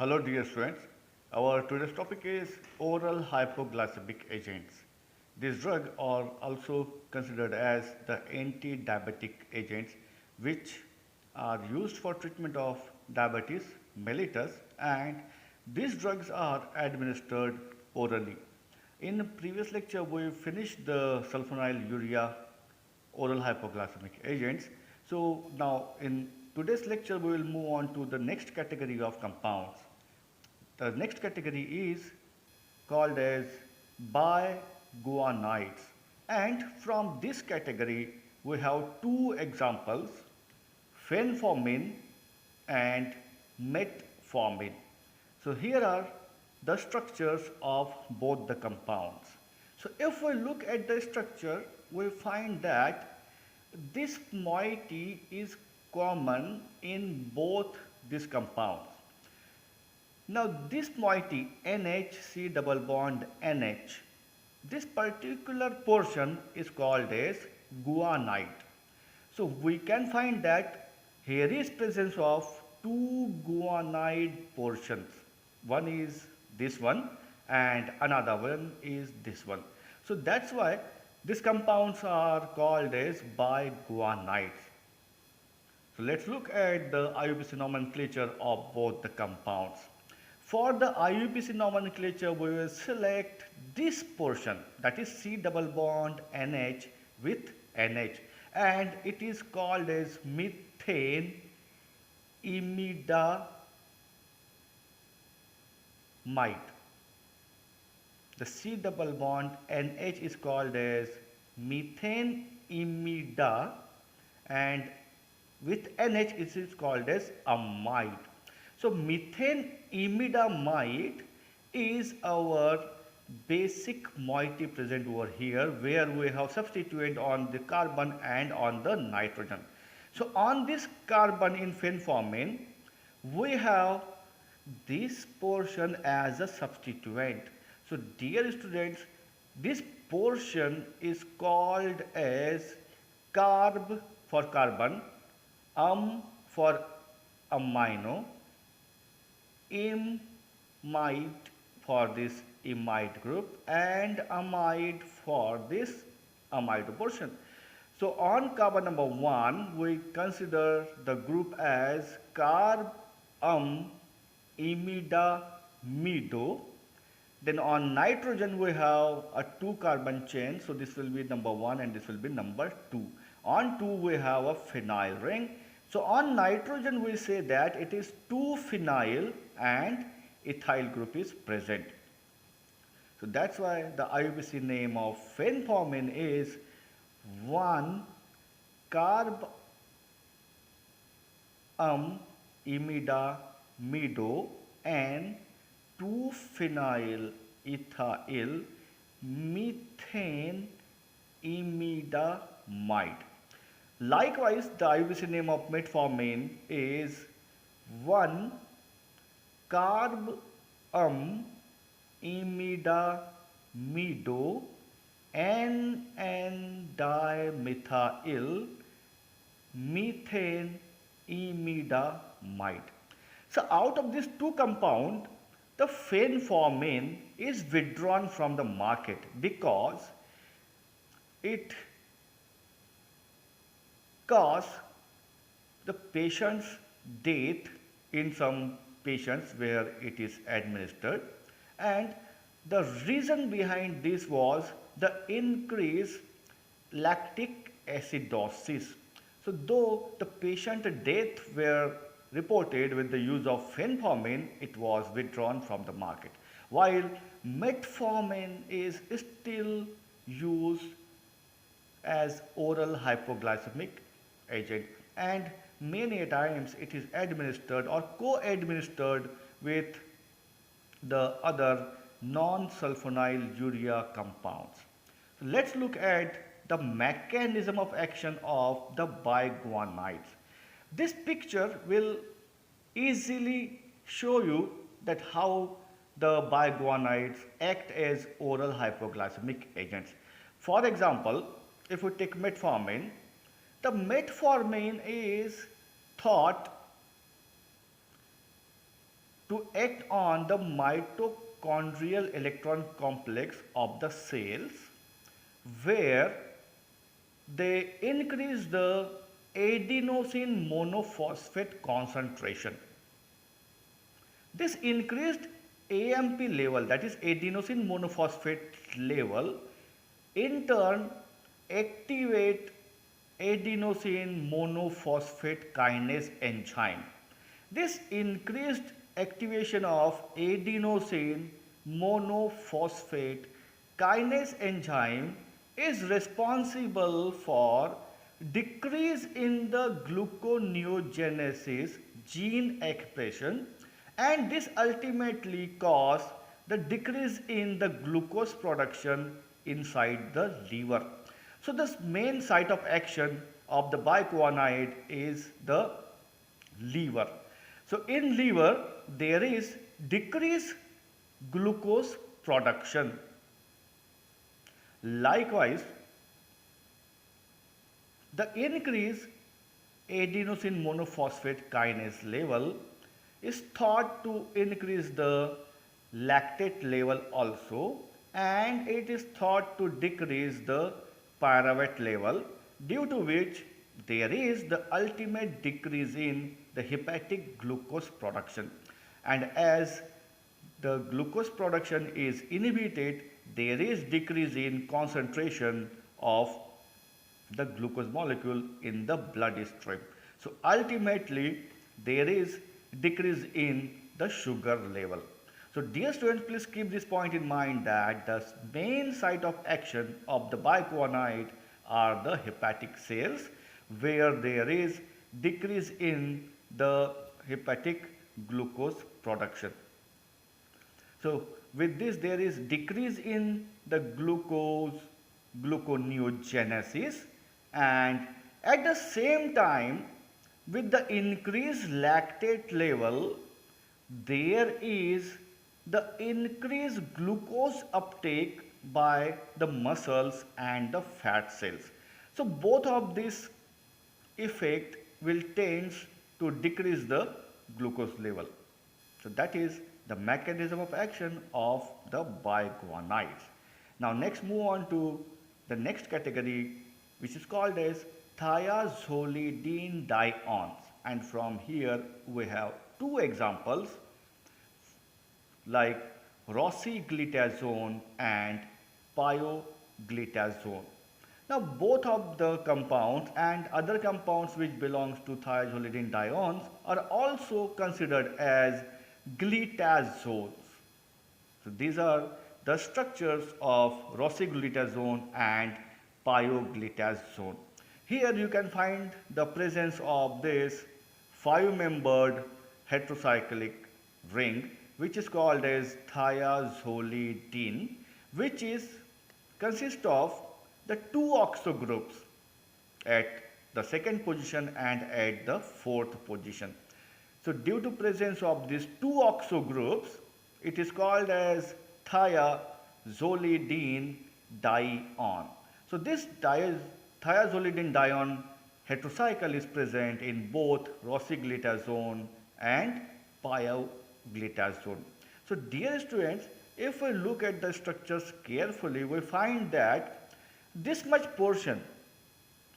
Hello dear students, our today's topic is oral hypoglycemic agents. These drugs are also considered as the anti-diabetic agents which are used for treatment of diabetes mellitus, and these drugs are administered orally. In the previous lecture we finished the sulfonylurea oral hypoglycemic agents. So now in today's lecture we will move on to the next category of compounds. The next category is called as biguanides, and from this category we have two examples, fenformin and metformin. So here are the structures of both the compounds. So if we look at the structure, we find that this moiety is common in both these compounds. Now this moiety NH double bond NH, this particular portion is called as guanide. So we can find that here is presence of two guanide portions. One is this one and another one is this one. So that's why these compounds are called as biguanides. So let's look at the IUPAC nomenclature of both the compounds. For the IUPAC nomenclature, we will select this portion, that is C double bond NH with NH, and it is called as methane imidamide. The C double bond NH is called as methane imida, and with NH it is called as amide. So methane imidamide is our basic moiety present over here, where we have substituent on the carbon and on the nitrogen. So on this carbon in fenformin, we have this portion as a substituent. So dear students, this portion is called as carb for carbon, for amino, imide for this imide group, and amide for this amide portion. So on carbon number 1, we consider the group as carb imidamido. Then on nitrogen we have a 2 carbon chain, so this will be number 1 and this will be number 2. On 2 we have a phenyl ring. So on nitrogen we say that it is 2-phenyl and ethyl group is present. So that's why the IUPAC name of fenformin is 1-carb imidamido and 2-phenyl ethyl methane imidamide. Likewise, the IUPAC name of metformin is 1-carb imidamido N,N-dimethyl methane imidamide. So out of these two compounds, the fenformin is withdrawn from the market because it cause the patient's death in some patients where it is administered, and the reason behind this was the increased lactic acidosis. So though the patient death were reported with the use of fenformin, it was withdrawn from the market, while metformin is still used as oral hypoglycemic agent, and many times it is administered or co-administered with the other non-sulfonylurea compounds. So let's look at the mechanism of action of the biguanides. This picture will easily show you that how the biguanides act as oral hypoglycemic agents. For example, if we take metformin, the metformin is thought to act on the mitochondrial electron complex of the cells, where they increase the adenosine monophosphate concentration. This increased AMP level, that is adenosine monophosphate level, in turn activate adenosine monophosphate kinase enzyme. This increased activation of adenosine monophosphate kinase enzyme is responsible for decrease in the gluconeogenesis gene expression, and this ultimately cause the decrease in the glucose production inside the liver. So the main site of action of the biguanide is the liver. So in liver there is decreased glucose production. Likewise, the increased adenosine monophosphate kinase level is thought to increase the lactate level also, and it is thought to decrease the pyruvate level, due to which there is the ultimate decrease in the hepatic glucose production. And as the glucose production is inhibited, there is decrease in concentration of the glucose molecule in the bloodstream. So ultimately there is decrease in the sugar level. So dear students, please keep this point in mind that the main site of action of the biguanide are the hepatic cells, where there is decrease in the hepatic glucose production. So with this there is decrease in the gluconeogenesis, and at the same time with the increased lactate level there is the increased glucose uptake by the muscles and the fat cells. So both of this effect will tend to decrease the glucose level. So that is the mechanism of action of the biguanides. Now next move on to the next category, which is called as thiazolidine diones, and from here we have two examples like rosiglitazone and pioglitazone. Now both of the compounds and other compounds which belongs to thiazolidine diones are also considered as glitazones. So these are the structures of rosiglitazone and pioglitazone. Here you can find the presence of this 5-membered heterocyclic ring, which is called as thiazolidine, which is consists of the 2 oxo groups at the second position and at the fourth position. So due to presence of these 2 oxo groups, it is called as thiazolidine dione. So this thiazolidine dione heterocycle is present in both rosiglitazone and pioglitazone. So dear students, if we look at the structures carefully, we find that this much portion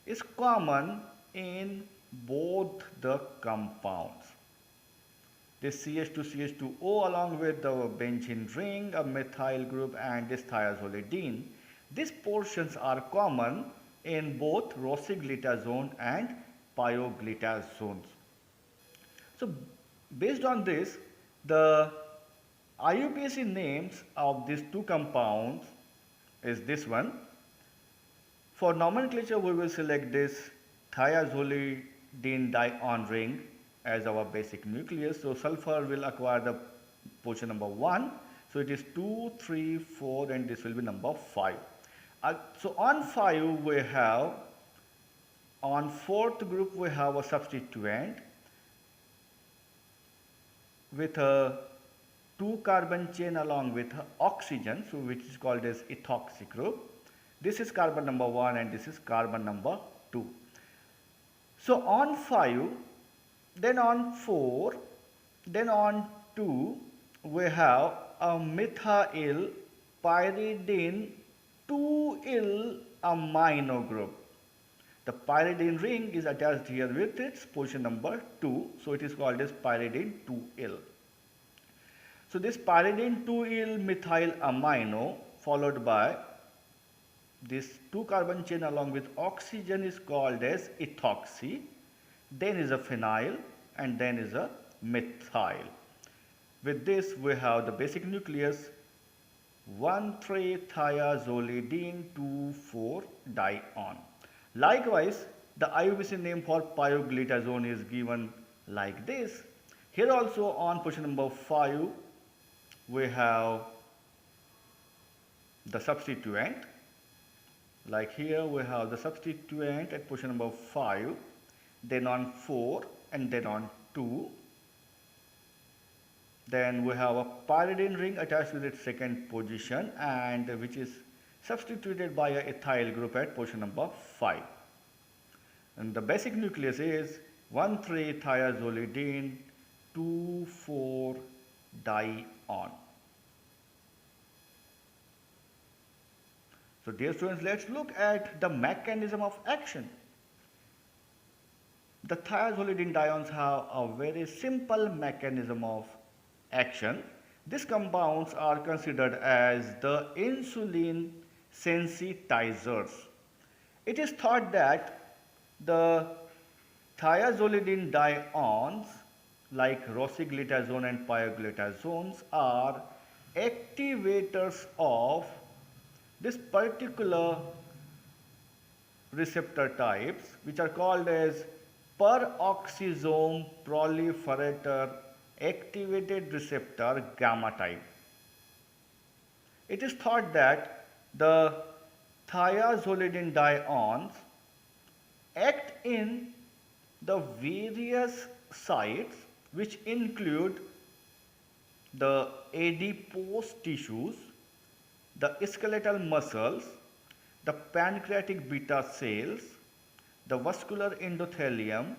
is common in both the compounds. This CH2CH2O along with the benzene ring, a methyl group, and this thiazolidine, these portions are common in both rosiglitazone and pioglitazones. So based on this, the IUPAC names of these two compounds is this one. For nomenclature, we will select this thiazolidine dione ring as our basic nucleus. So sulfur will acquire the position number 1. So it is 2, 3, 4, and this will be number 5. So on 5 we have, on fourth group we have a substituent with a 2 carbon chain along with oxygen, so which is called as ethoxy group. This is carbon number 1 and this is carbon number 2. So on 5, then on 4, then on 2, we have a methyl pyridine 2-il amino group. The pyridine ring is attached here with its position number 2, so it is called as pyridine 2-il. So this pyridine 2-il methyl amino followed by this 2 carbon chain along with oxygen is called as ethoxy, then is a phenyl, and then is a methyl. With this we have the basic nucleus 1,3-thiazolidine 2,4-dione. Likewise, the IUPAC name for pioglitazone is given like this. Here also on position number 5 we have the substituent. Like here we have the substituent at position number 5, then on 4 and then on 2. Then we have a pyridine ring attached with its second position and which is substituted by a ethyl group at position number 5. And the basic nucleus is 1,3-thiazolidine 2,4-dione. So dear students, let's look at the mechanism of action. The thiazolidine dienes have a very simple mechanism of action. These compounds are considered as the insulin sensitizers. It is thought that the thiazolidine dienes like rosiglitazone and pioglitazones are activators of this particular receptor types which are called as peroxisome proliferator activated receptor gamma type. It is thought that the thiazolidine dienes act in the various sites which include the adipose tissues, the skeletal muscles, the pancreatic beta cells, the vascular endothelium,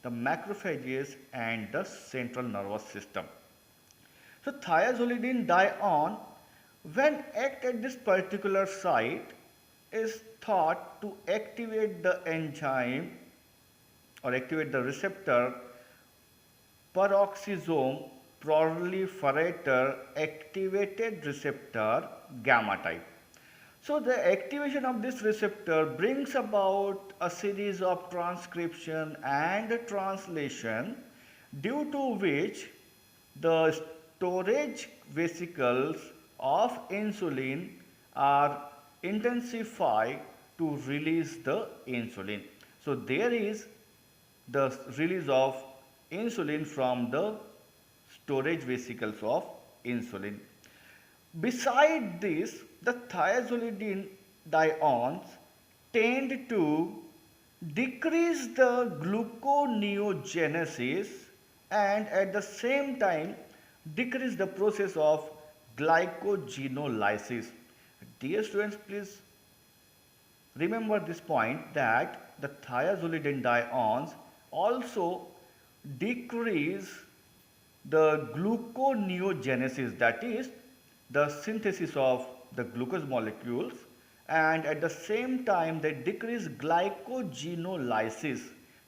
the macrophages and the central nervous system. So thiazolidine diene when act at this particular site is thought to activate the enzyme or activate the receptor peroxisome proliferator activated receptor gamma type. So the activation of this receptor brings about a series of transcription and translation due to which the storage vesicles of insulin are intensified to release the insulin. So there is the release of insulin from the storage vesicles of insulin. Beside this, the thiazolidine dienes tend to decrease the gluconeogenesis and at the same time decrease the process of glycogenolysis. Dear students, please remember this point that the thiazolidine dienes also decrease the gluconeogenesis, that is the synthesis of the glucose molecules, and at the same time they decrease glycogenolysis.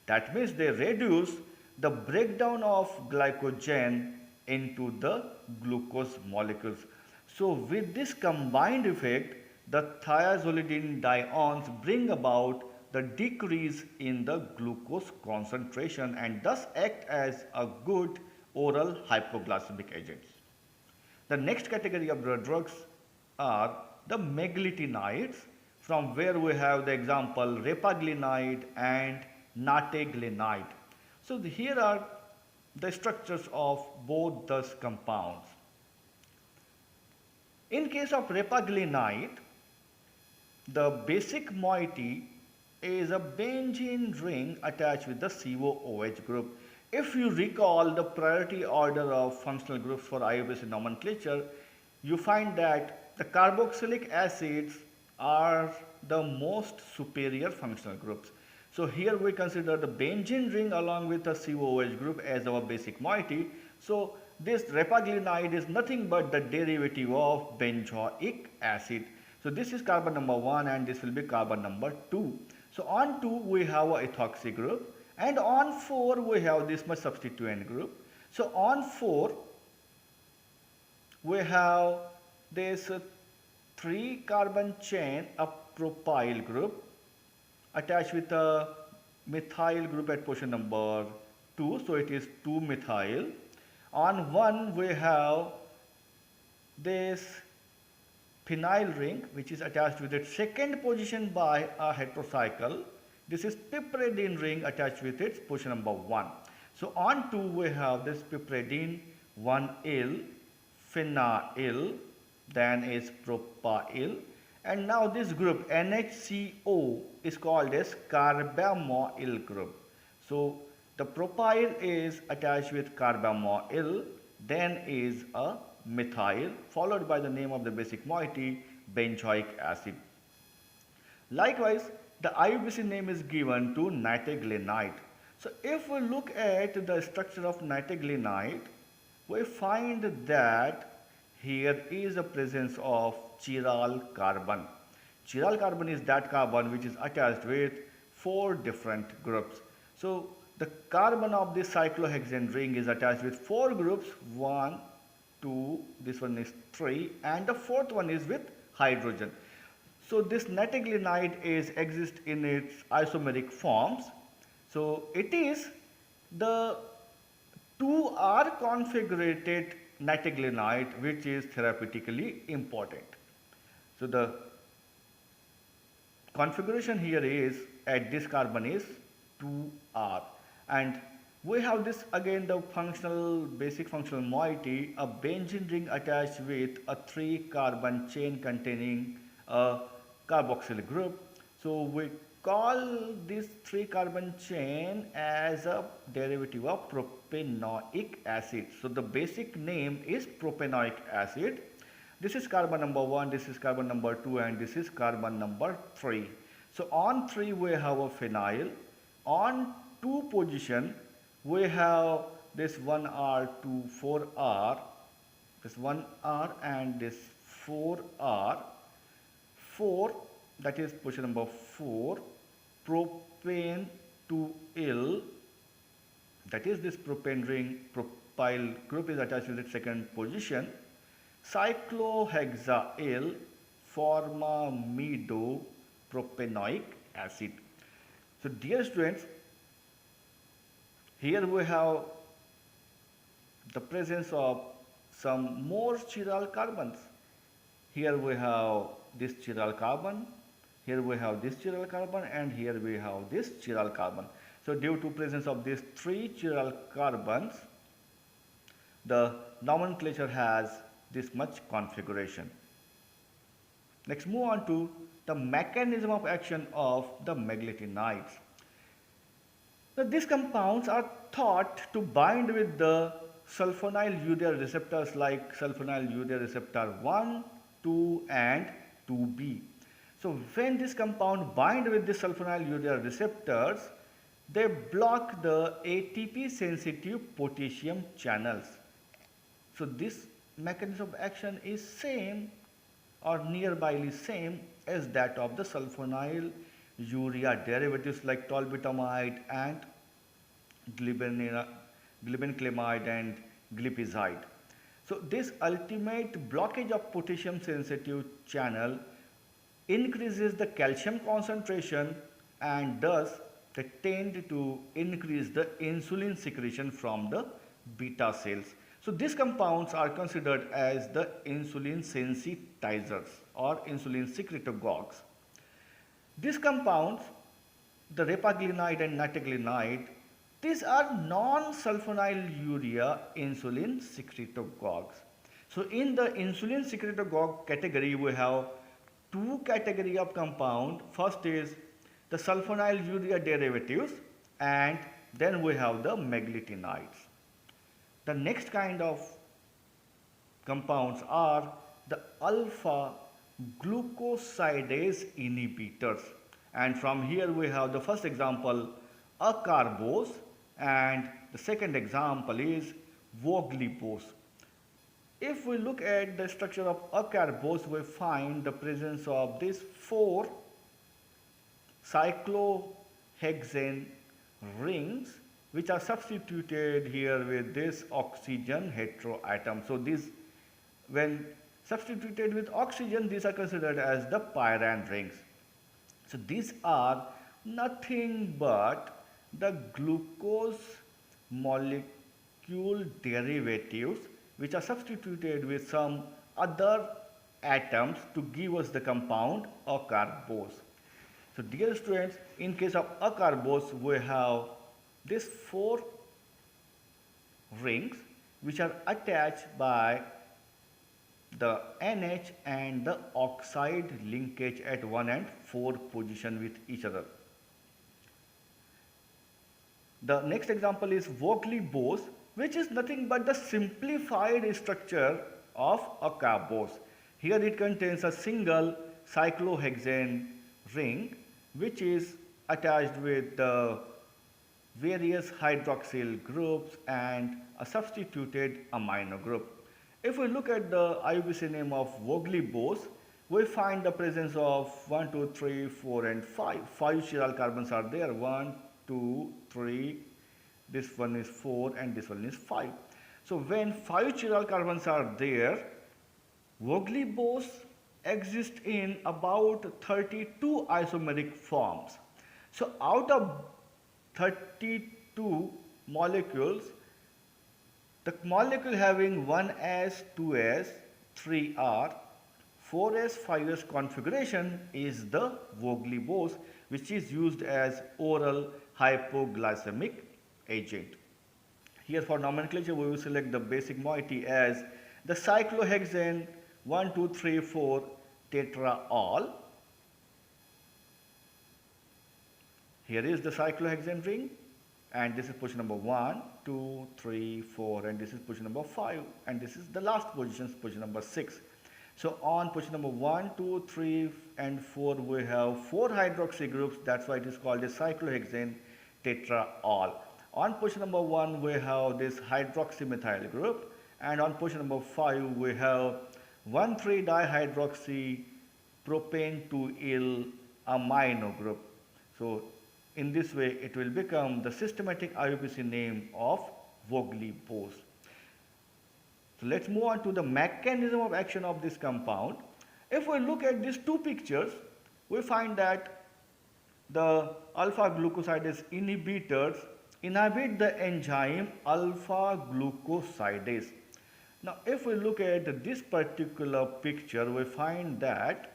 That means they reduce the breakdown of glycogen into the glucose molecules. So with this combined effect, the thiazolidine dienes bring about the decrease in the glucose concentration and thus act as a good oral hypoglycemic agents. The next category of the drugs are the meglitinides, from where we have the example repaglinide and nateglinide. So here are the structures of both those compounds. In case of repaglinide, the basic moiety is a benzene ring attached with the COOH group. If you recall the priority order of functional groups for IUPAC nomenclature, you find that the carboxylic acids are the most superior functional groups. So here we consider the benzene ring along with the COOH group as our basic moiety. So this repaglinide is nothing but the derivative of benzoic acid. So this is carbon number 1 and this will be carbon number 2. So on 2 we have a ethoxy group and on 4 we have this much substituent group. So on 4 we have this 3 carbon chain, a propyl group attached with a methyl group at position number 2, so it is 2 methyl. On 1 we have this phenyl ring which is attached with its second position by a heterocycle. This is piperidine ring attached with its position number 1. So on 2 we have this piperidine 1-il, phenyl, then is propyl, and now this group NHCO is called as carbamoyl group. So the propyl is attached with carbamoyl, then is a methyl followed by the name of the basic moiety benzoic acid. Likewise, the IUPAC name is given to nitaglinide. So if we look at the structure of nitaglinide, we find that here is the presence of chiral carbon. Chiral carbon is that carbon which is attached with 4 different groups. So the carbon of this cyclohexane ring is attached with 4 groups, 1, 2, this one is 3, and the 4th one is with hydrogen. So this nitaglinide exists in its isomeric forms. So it is the 2R configurated nitaglinide which is therapeutically important. So the configuration here is at this carbon is 2R, and we have this again the basic functional moiety, a benzene ring attached with a 3 carbon chain containing a carboxyl group. So we call this 3 carbon chain as a derivative of propanoic acid. So the basic name is propanoic acid. This is carbon number 1, this is carbon number 2, and this is carbon number 3. So on 3 we have a phenyl. On 2 position we have this 1R to 4R, this 1R and this 4R. 4, that is position number 4, propane to il, that is this propane ring propyl group is attached with its second position. Cyclohexail formamidopropanoic acid. So dear students, here we have the presence of some more chiral carbons. Here we have this chiral carbon, here we have this chiral carbon, and here we have this chiral carbon. So due to presence of these 3 chiral carbons, the nomenclature has this much configuration. Next, move on to the mechanism of action of the meglitinides. Now, these compounds are thought to bind with the sulfonylurea receptors like sulfonylurea receptor 1, 2 and 2B. So when this compound bind with the sulfonylurea receptors, they block the ATP sensitive potassium channels. So this mechanism of action is same or nearbyly same as that of the sulfonylurea derivatives like tolbutamide and glibenclamide and glipizide. So this ultimate blockage of potassium sensitive channel increases the calcium concentration and thus they tend to increase the insulin secretion from the beta cells. So these compounds are considered as the insulin sensitizers or insulin secretagogues. These compounds, the repaglinide and nitaglinide, these are non-sulfonylurea insulin secretagogues. So in the insulin secretagogue category, we have 2 categories of compound. First is the sulfonylurea derivatives, and then we have the meglitinides. The next kind of compounds are the alpha glucosidase inhibitors, and from here we have the first example acarbose, and the second example is Vogelibose. If we look at the structure of acarbose, we find the presence of these four cyclohexane rings which are substituted here with this oxygen heteroatom. So these, when substituted with oxygen, these are considered as the pyrene rings. So these are nothing but the glucose molecule derivatives which are substituted with some other atoms to give us the compound acarbose. So dear students, in case of acarbose, we have these four rings which are attached by the NH and the oxide linkage at 1 and 4 position with each other. The next example is Vogelibose, which is nothing but the simplified structure of acarbose. Here it contains a single cyclohexane ring which is attached with the various hydroxyl groups and a substituted amino group. If we look at the IUPAC name of Vogelibose, we find the presence of 1, 2, 3, 4 and 5. 5 chiral carbons are there. 1, 2, 3, this one is 4 and this one is 5. So when 5 chiral carbons are there, Vogelibose exists in about 32 isomeric forms. So out of 32 molecules, the molecule having 1s, 2s, 3r, 4s, 5s configuration is the Vogelibose, which is used as oral hypoglycemic agent. Here for nomenclature we will select the basic moiety as the cyclohexane 1, 2, 3, 4 tetraol. Here is the cyclohexane ring, and this is position number 1, 2, 3, 4, and this is position number 5, and this is the last position, position number 6. So on position number 1, 2, 3 and 4 we have 4 hydroxy groups, that's why it is called a cyclohexane tetraol. On position number 1 we have this hydroxymethyl group, and on position number 5 we have 1,3-dihydroxy propane 2-il amino group. So in this way it will become the systematic IUPAC name of Vogelibose. So let's move on to the mechanism of action of this compound. If we look at these two pictures, we find that the alpha glucosidase inhibitors inhibit the enzyme alpha glucosidase. Now if we look at this particular picture, we find that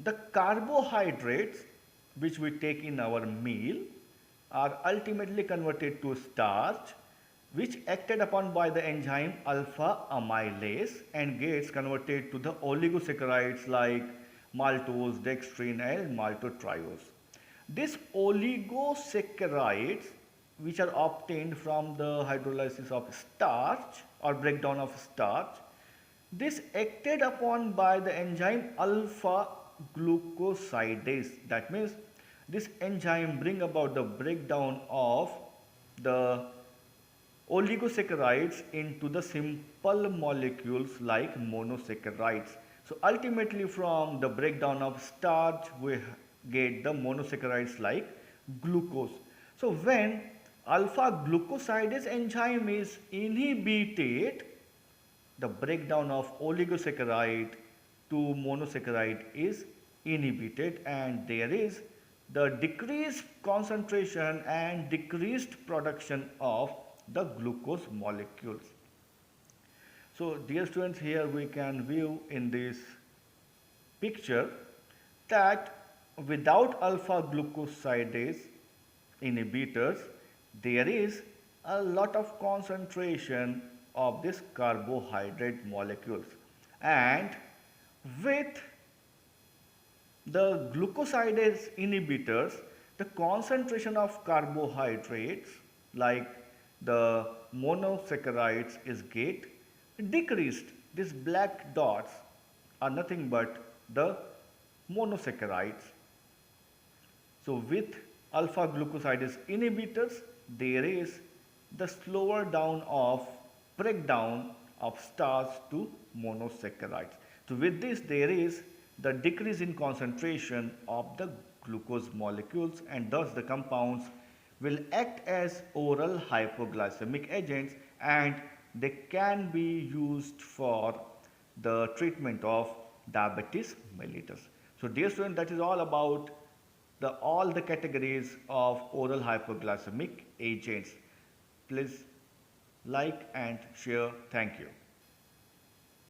the carbohydrates which we take in our meal are ultimately converted to starch, which acted upon by the enzyme alpha amylase and gets converted to the oligosaccharides like maltose, dextrin and maltotriose. These oligosaccharides, which are obtained from the hydrolysis of starch or breakdown of starch, this acted upon by the enzyme alpha glucosidase. That means this enzyme bring about the breakdown of the oligosaccharides into the simple molecules like monosaccharides. So ultimately from the breakdown of starch we get the monosaccharides like glucose. So when alpha glucosidase enzyme is inhibited, the breakdown of oligosaccharide to monosaccharide is inhibited, and there is the decreased concentration and decreased production of the glucose molecules. So dear students, here we can view in this picture that without alpha glucosidase inhibitors, there is a lot of concentration of this carbohydrate molecules, and with the glucosidase inhibitors, the concentration of carbohydrates like the monosaccharides is get decreased. These black dots are nothing but the monosaccharides. So with alpha glucosidase inhibitors, there is the slower down of breakdown of starch to monosaccharides. So with this there is the decrease in concentration of the glucose molecules, and thus the compounds will act as oral hypoglycemic agents, and they can be used for the treatment of diabetes mellitus. So dear student, that is all about all the categories of oral hypoglycemic agents. Please like and share. Thank you.